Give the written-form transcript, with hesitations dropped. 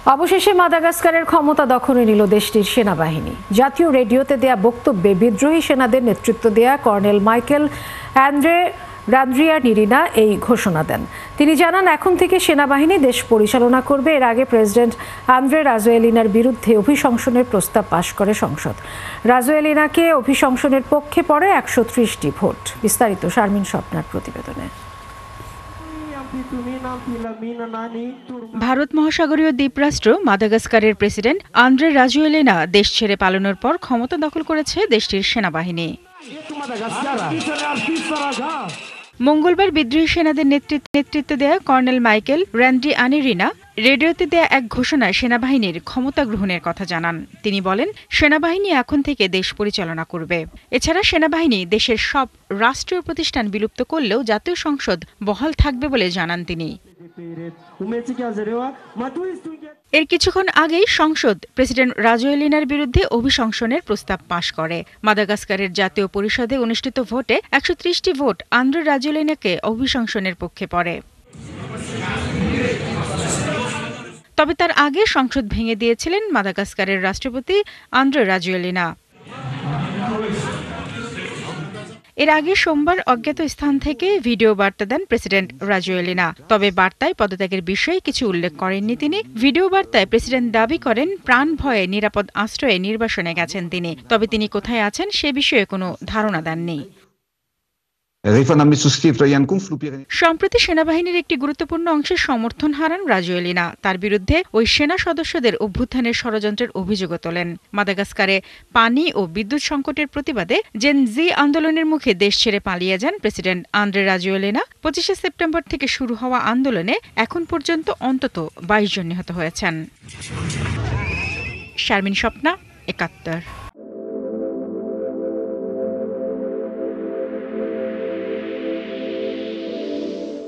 অবশেষে মাদাগাস্কারের ক্ষমতা দখলে নিল দেশটির সেনাবাহিনী। জাতীয় রেডিওতে দেয়া বক্তব্যে বিদ্রোহী সেনাদের নেতৃত্ব দেয়া কর্নেল মাইকেল রান্দ্রিয়ানিরিনা এই ঘোষণা দেন। তিনি জানান, এখন থেকে সেনাবাহিনী দেশ পরিচালনা করবে। এর আগে প্রেসিডেন্ট আন্দ্রে রাজোয়েলিনার বিরুদ্ধে অভিশংসনের প্রস্তাব পাশ করে সংসদ। রাজোয়েলিনাকে অভিশংসনের পক্ষে পড়ে 130টি ভোট। বিস্তারিত শারমিন স্বপ্নার প্রতিবেদনে। ভারত মহাসাগরীয় দ্বীপরাষ্ট্র মাদাগাস্কারের প্রেসিডেন্ট আন্দ্রে রাজোয়েলিনা দেশ ছেড়ে পালানোর পর ক্ষমতা দখল করেছে দেশটির সেনাবাহিনী। মঙ্গলবার বিদ্রোহী সেনাদের নেতৃত্ব দেয়া কর্নেল মাইকেল রান্দ্রিয়ানিরিনা রেডিওতে দেয়া এক ঘোষণায় সেনাবাহিনীর ক্ষমতা গ্রহণের কথা জানান। তিনি বলেন, সেনাবাহিনী এখন থেকে দেশ পরিচালনা করবে। এছাড়া সেনাবাহিনী দেশের সব রাষ্ট্রীয় প্রতিষ্ঠান বিলুপ্ত করলেও জাতীয় সংসদ বহাল থাকবে বলে জানান তিনি। এর কিছুক্ষণ আগেই সংসদ প্রেসিডেন্ট রাজোয়েলিনার বিরুদ্ধে অভিশংসনের প্রস্তাব পাশ করে। মাদাগাস্কারের জাতীয় পরিষদে অনুষ্ঠিত ভোটে 130টি ভোট আন্দ্রে রাজোয়েলিনাকে অভিশংসনের পক্ষে পড়ে। তবে তার আগে সংসদ ভেঙে দিয়েছিলেন মাদাগাস্কারের রাষ্ট্রপতি আন্দ্রে রাজোয়েলিনা। এর আগে সোমবার অজ্ঞাত স্থান থেকে ভিডিও বার্তা দেন প্রেসিডেন্ট রাজোয়েলিনা। তবে বার্তায় পদত্যাগের বিষয়ে কিছু উল্লেখ করেননি তিনি। ভিডিও বার্তায় প্রেসিডেন্ট দাবি করেন, প্রাণ ভয়ে নিরাপদ আশ্রয়ে নির্বাসনে গেছেন তিনি। তবে তিনি কোথায় আছেন সে বিষয়ে কোনো ধারণা দেননি। সম্প্রতি সেনাবাহিনীর একটি গুরুত্বপূর্ণ অংশের সমর্থন হারান রাজোয়েলিনা। তার বিরুদ্ধে ওই সেনা সদস্যদের অভ্যুত্থানের ষড়যন্ত্রের অভিযোগও তোলেন। মাদাগাস্কারে পানি ও বিদ্যুৎ সংকটের প্রতিবাদে জেন জি আন্দোলনের মুখে দেশ ছেড়ে পালিয়ে যান প্রেসিডেন্ট আন্দ্রে রাজোয়েলিনা। 25শে সেপ্টেম্বর থেকে শুরু হওয়া আন্দোলনে এখন পর্যন্ত অন্তত 22 জন নিহত হয়েছেন। শারমিন স্বপ্না, 71।